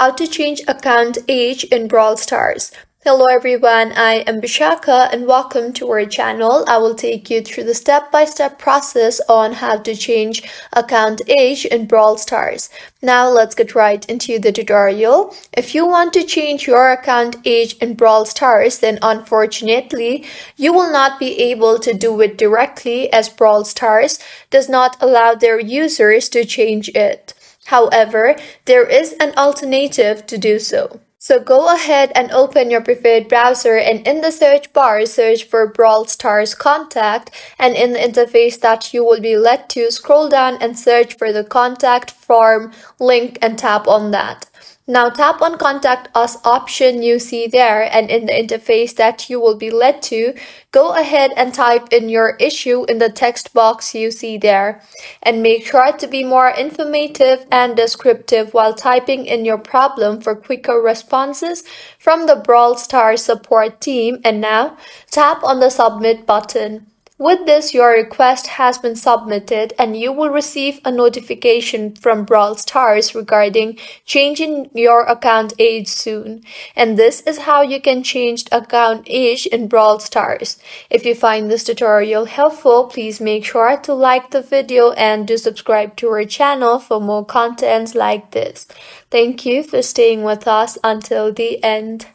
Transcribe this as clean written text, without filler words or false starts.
How to change account age in Brawl Stars. Hello everyone, I am Bishaka and welcome to our channel. I will take you through the step-by-step process on how to change account age in Brawl Stars. Now let's get right into the tutorial. If you want to change your account age in Brawl Stars, then unfortunately, you will not be able to do it directly as Brawl Stars does not allow their users to change it. However, there is an alternative to do so. So go ahead and open your preferred browser and in the search bar, search for Brawl Stars Contact, and in the interface that you will be led to, scroll down and search for the contact form link and tap on that. Now tap on Contact Us option you see there, and in the interface that you will be led to, go ahead and type in your issue in the text box you see there. And make sure to be more informative and descriptive while typing in your problem for quicker responses from the Brawl Stars support team. And now tap on the Submit button. With this, your request has been submitted and you will receive a notification from Brawl Stars regarding changing your account age soon. And this is how you can change account age in Brawl Stars. If you find this tutorial helpful, please make sure to like the video and do subscribe to our channel for more contents like this. Thank you for staying with us until the end.